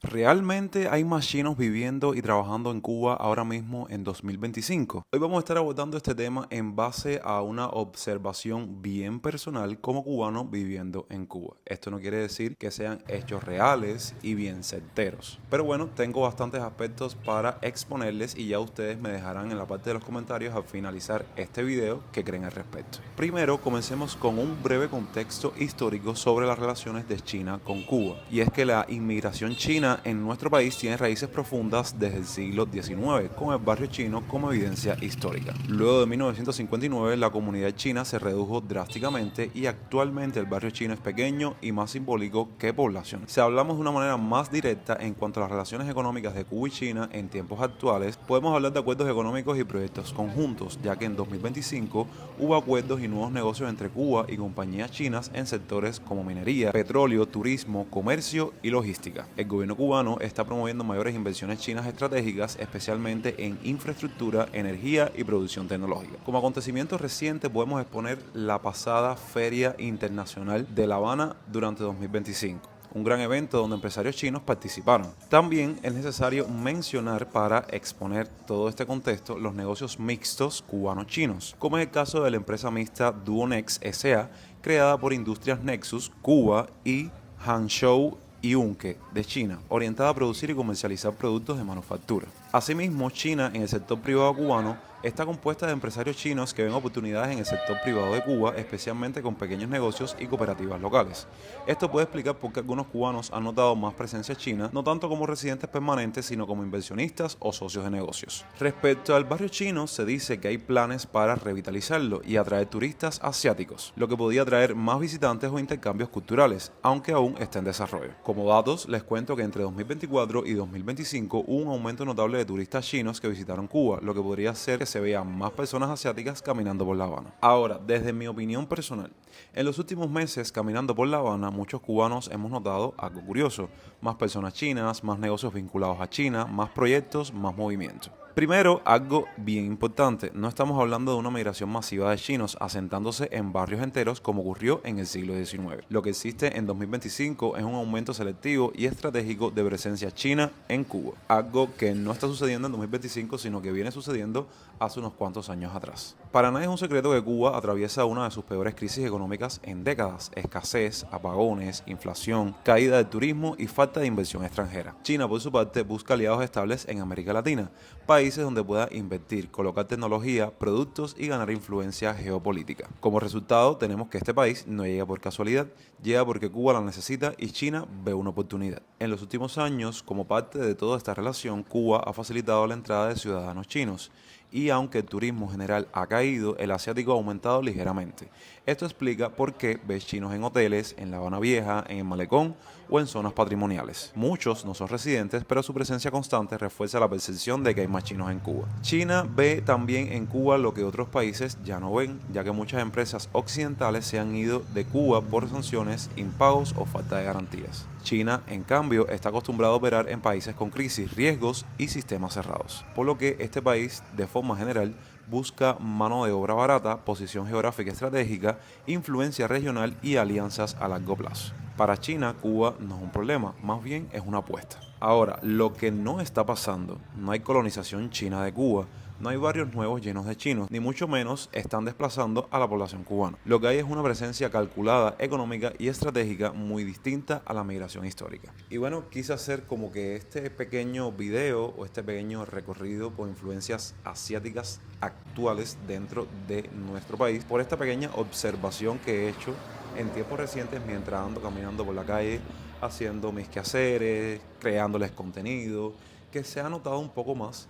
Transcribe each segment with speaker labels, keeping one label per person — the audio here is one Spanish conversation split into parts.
Speaker 1: ¿Realmente hay más chinos viviendo y trabajando en Cuba ahora mismo en 2025? Hoy vamos a estar abordando este tema en base a una observación bien personal como cubano viviendo en Cuba. Esto no quiere decir que sean hechos reales y bien certeros. Pero bueno, tengo bastantes aspectos para exponerles y ya ustedes me dejarán en la parte de los comentarios al finalizar este video qué creen al respecto. Primero, comencemos con un breve contexto histórico sobre las relaciones de China con Cuba. Y es que la inmigración china en nuestro país tiene raíces profundas desde el siglo XIX, con el barrio chino como evidencia histórica. Luego de 1959, la comunidad china se redujo drásticamente y actualmente el barrio chino es pequeño y más simbólico que población. Si hablamos de una manera más directa en cuanto a las relaciones económicas de Cuba y China en tiempos actuales, podemos hablar de acuerdos económicos y proyectos conjuntos, ya que en 2025 hubo acuerdos y nuevos negocios entre Cuba y compañías chinas en sectores como minería, petróleo, turismo, comercio y logística. El gobierno cubano está promoviendo mayores inversiones chinas estratégicas, especialmente en infraestructura, energía y producción tecnológica. Como acontecimiento reciente podemos exponer la pasada Feria Internacional de La Habana durante 2025. Un gran evento donde empresarios chinos participaron. También es necesario mencionar para exponer todo este contexto los negocios mixtos cubano-chinos, como es el caso de la empresa mixta Duonex S.A., creada por Industrias Nexus Cuba y Hangzhou Yunque de China, orientada a producir y comercializar productos de manufactura. Asimismo, China en el sector privado cubano está compuesta de empresarios chinos que ven oportunidades en el sector privado de Cuba, especialmente con pequeños negocios y cooperativas locales. Esto puede explicar por qué algunos cubanos han notado más presencia china, no tanto como residentes permanentes, sino como inversionistas o socios de negocios. Respecto al barrio chino, se dice que hay planes para revitalizarlo y atraer turistas asiáticos, lo que podría atraer más visitantes o intercambios culturales, aunque aún está en desarrollo. Como datos, les cuento que entre 2024 y 2025 hubo un aumento notable de turistas chinos que visitaron Cuba, lo que podría hacer que se vean más personas asiáticas caminando por La Habana. Ahora, desde mi opinión personal, en los últimos meses caminando por La Habana, muchos cubanos hemos notado algo curioso: más personas chinas, más negocios vinculados a China, más proyectos, más movimiento. Primero, algo bien importante, no estamos hablando de una migración masiva de chinos asentándose en barrios enteros como ocurrió en el siglo XIX. Lo que existe en 2025 es un aumento selectivo y estratégico de presencia china en Cuba, algo que no está sucediendo en 2025, sino que viene sucediendo hace unos cuantos años atrás. Para nadie es un secreto que Cuba atraviesa una de sus peores crisis económicas en décadas: escasez, apagones, inflación, caída del turismo y falta de inversión extranjera. China, por su parte, busca aliados estables en América Latina, países donde pueda invertir, colocar tecnología, productos y ganar influencia geopolítica. Como resultado, tenemos que este país no llega por casualidad, llega porque Cuba la necesita y China ve una oportunidad. En los últimos años, como parte de toda esta relación, Cuba ha facilitado la entrada de ciudadanos chinos, y aunque el turismo general ha caído, el asiático ha aumentado ligeramente. Esto explica por qué ves chinos en hoteles, en La Habana Vieja, en el Malecón o en zonas patrimoniales. Muchos no son residentes, pero su presencia constante refuerza la percepción de que hay más chinos en Cuba. China ve también en Cuba lo que otros países ya no ven, ya que muchas empresas occidentales se han ido de Cuba por sanciones, impagos o falta de garantías. China, en cambio, está acostumbrado a operar en países con crisis, riesgos y sistemas cerrados, por lo que este país, de forma general, busca mano de obra barata, posición geográfica estratégica, influencia regional y alianzas a largo plazo. Para China, Cuba no es un problema, más bien es una apuesta. Ahora, lo que no está pasando, no hay colonización china de Cuba, no hay barrios nuevos llenos de chinos, ni mucho menos están desplazando a la población cubana. Lo que hay es una presencia calculada, económica y estratégica muy distinta a la migración histórica. Y bueno, quise hacer como que este pequeño video o este pequeño recorrido por influencias asiáticas actuales dentro de nuestro país, por esta pequeña observación que he hecho en tiempos recientes mientras ando caminando por la calle, haciendo mis quehaceres, creándoles contenido, que se ha notado un poco más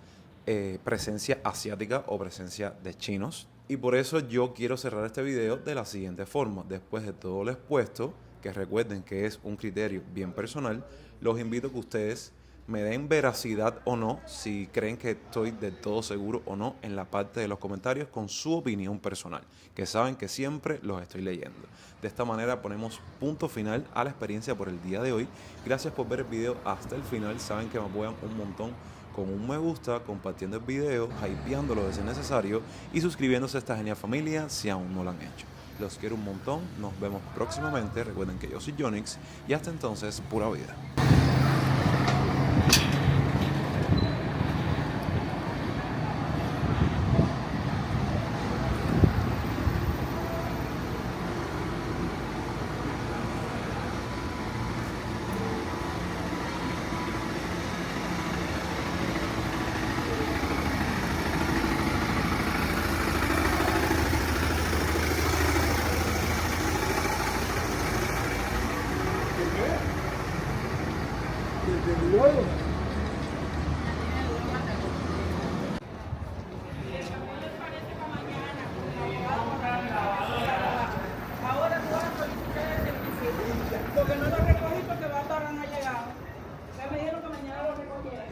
Speaker 1: presencia asiática o presencia de chinos. Y por eso yo quiero cerrar este video de la siguiente forma. Después de todo lo expuesto, que recuerden que es un criterio bien personal, los invito a que ustedes me den veracidad o no, si creen que estoy del todo seguro o no, en la parte de los comentarios con su opinión personal, que saben que siempre los estoy leyendo. De esta manera ponemos punto final a la experiencia por el día de hoy. Gracias por ver el video hasta el final, saben que me apoyan un montón con un me gusta, compartiendo el video, hypeándolo de ser necesario y suscribiéndose a esta genial familia si aún no lo han hecho. Los quiero un montón, nos vemos próximamente, recuerden que yo soy Jonix y hasta entonces, pura vida.
Speaker 2: Ahora tú vas a solicitar el servicio, porque no lo recogí porque va a tardar en llegar. Ya me dijeron que mañana lo recogieran.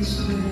Speaker 3: This way.